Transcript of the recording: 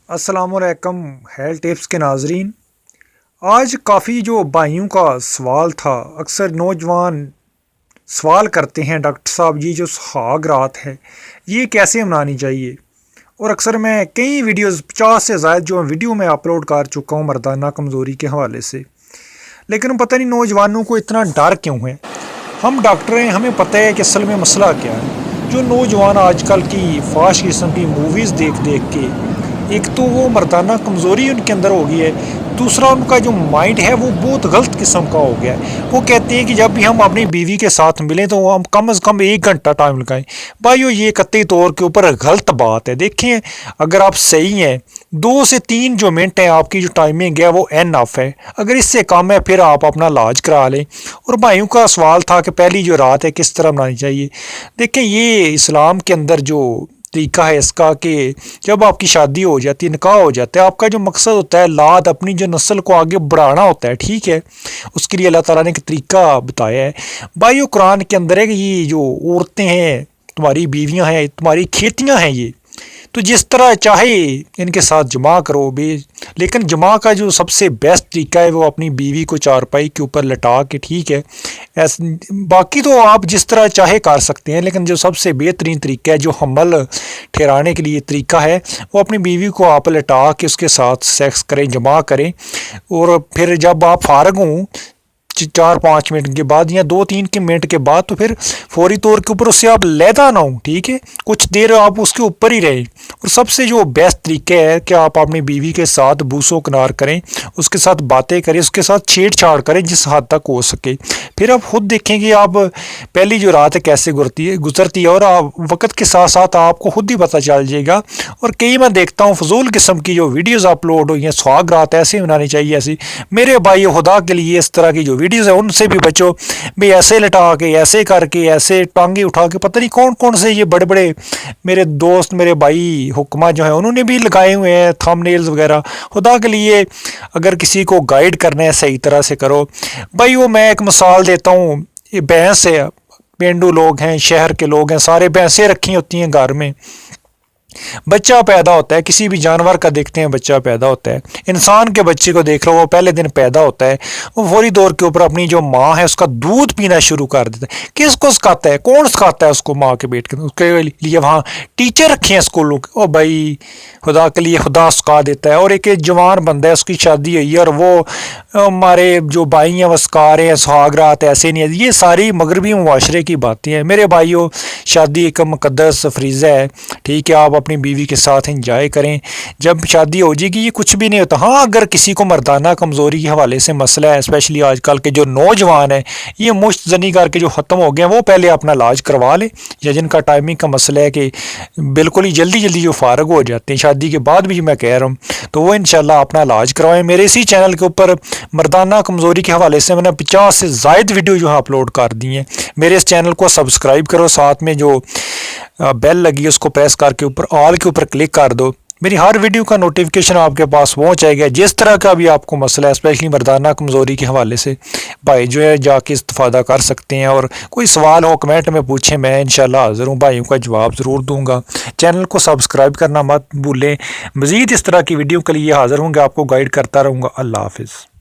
अस्सलामुअलैकुम health tips के नाजरीन। आज काफ़ी जो भाइयों का सवाल था, अक्सर नौजवान सवाल करते हैं डॉक्टर साहब ये जो सुहागरात है ये कैसे मनानी चाहिए। और अक्सर मैं कई वीडियोस 50 से ज़ायद जो वीडियो मैं अपलोड कर चुका हूँ मर्दाना कमज़ोरी के हवाले से, लेकिन पता नहीं नौजवानों को इतना डर क्यों है। हम डॉक्टर हैं, हमें पता है कि असल में मसला क्या है। जो नौजवान आजकल की फाश किस्म की मूवीज़ देख देख के, एक तो वो मर्दाना कमज़ोरी उनके अंदर हो गई है, दूसरा उनका जो माइंड है वो बहुत गलत किस्म का हो गया है। वो कहते हैं कि जब भी हम अपनी बीवी के साथ मिलें तो हम कम से कम 1 घंटा टाइम लगाएं। भाइयों ये कतई तौर के ऊपर गलत बात है। देखें, अगर आप सही हैं 2 से 3 जो मिनट है आपकी जो टाइमिंग है वो एनफ है। अगर इससे कम है फिर आप अपना इलाज करा लें। और भाइयों का सवाल था कि पहली जो रात है किस तरह मनानी चाहिए। देखें, ये इस्लाम के अंदर जो तरीका है इसका कि जब आपकी शादी हो जाती है, निकाह हो जाता है, आपका जो मकसद होता है लाद अपनी जो नस्ल को आगे बढ़ाना होता है, ठीक है। उसके लिए अल्लाह ताला ने एक तरीका बताया है। भाइयों कुरान के अंदर है कि ये जो औरतें हैं तुम्हारी बीवियां हैं, तुम्हारी खेतियां हैं, ये तो जिस तरह चाहे इनके साथ जमा करो बे, लेकिन जमा का जो सबसे बेस्ट तरीका है वो अपनी बीवी को चारपाई के ऊपर लटा के, ठीक है। बाकी तो आप जिस तरह चाहे कर सकते हैं, लेकिन जो सबसे बेहतरीन तरीका है जो हमल ठहराने के लिए तरीका है वो अपनी बीवी को आप लटा के उसके साथ सेक्स करें, जमा करें। और फिर जब आप फारग हों 4-5 मिनट के बाद या 2-3 के मिनट के बाद, तो फिर फौरी तौर के ऊपर उससे आप लैदा ना हो, ठीक है। कुछ देर आप उसके ऊपर ही रहें। और सबसे जो बेस्ट तरीका है कि आप अपनी बीवी के साथ बूसो किनार करें, उसके साथ बातें करें, उसके साथ छेड़छाड़ करें जिस हद तक हो सके। फिर आप खुद देखेंगे आप पहली जो रात है कैसे गुजरती है और आप वक्त के साथ साथ आपको खुद ही पता चल जाएगा। और कई मैं देखता हूँ फजूल किस्म की जो वीडियोज़ अपलोड हुई हैं, सुहाग रात ऐसे मनानी चाहिए ऐसी। मेरे भाई खुदा के लिए इस तरह की जो वीडियोज़ है उनसे भी बचो। भाई ऐसे लटा के, ऐसे करके, ऐसे टांगे उठा के, पता नहीं कौन कौन से ये बड़े बड़े मेरे दोस्त, मेरे भाई हुक्मा जो है उन्होंने भी लगाए हुए हैं थंबनेल्स वगैरह। खुदा के लिए अगर किसी को गाइड करना है सही तरह से करो। भाई वो मैं एक मिसाल देता हूँ, ये भैंस है, पेंडू लोग हैं, शहर के लोग हैं, सारे भैंसें रखी होती हैं घर में। बच्चा पैदा होता है, किसी भी जानवर का देखते हैं बच्चा पैदा होता है, इंसान के बच्चे को देख लो वो पहले दिन पैदा होता है, वो फौरी दौर के ऊपर अपनी जो माँ है उसका दूध पीना शुरू कर देता है। किसको सिखाता है, कौन सिखाता है उसको? माँ के पेट के उसके लिए वहाँ टीचर रखे हैं स्कूलों के। ओ भाई खुदा के लिए खुदा सिखा देता है। और एक जवान बंदा है, उसकी शादी हुई है और वो हमारे जो भाई हैं वो सिखा रहे हैं सुहागरात ऐसे नहीं है। ये सारी मगरबी मुआशरे की बातें हैं। मेरे भाइयों, शादी एक मुकद्दस फरीज़ा है, ठीक है। आप अपनी बीवी के साथ इंजॉय करें। जब शादी हो जाएगी ये कुछ भी नहीं होता। हाँ, अगर किसी को मर्दाना कमज़ोरी के हवाले से मसला है, स्पेशली आजकल के जो नौजवान हैं ये मुश्त जनी करके जो ख़त्म हो गए हैं, वो पहले अपना इलाज करवा लें। या जिनका टाइमिंग का मसला है कि बिल्कुल ही जल्दी जल्दी जो फारग हो जाते हैं शादी के बाद भी, मैं कह रहा हूँ, तो वो इंशाल्लाह अपना इलाज करवाएं। मेरे इसी चैनल के ऊपर मर्दाना कमज़ोरी के हवाले से मैंने 50 से ज़ायद वीडियो जो है अपलोड कर दी हैं। मेरे इस चैनल को सब्सक्राइब करो, साथ में जो बेल लगी है उसको प्रेस करके ऊपर ऑल के ऊपर क्लिक कर दो। मेरी हर वीडियो का नोटिफिकेशन आपके पास पहुंच जाएगा। जिस तरह का भी आपको मसला है स्पेशली मर्दाना कमज़ोरी के हवाले से, भाई जो है जाके इस्तेफ़ादा कर सकते हैं। और कोई सवाल हो कमेंट में पूछें, मैं इंशाल्लाह हाज़िर हूँ, भाइयों का जवाब ज़रूर दूँगा। चैनल को सब्सक्राइब करना मत भूलें। मज़ीद इस तरह की वीडियो के लिए हाज़िर होंगे, आपको गाइड करता रहूँगा। अल्लाह हाफ़िज़।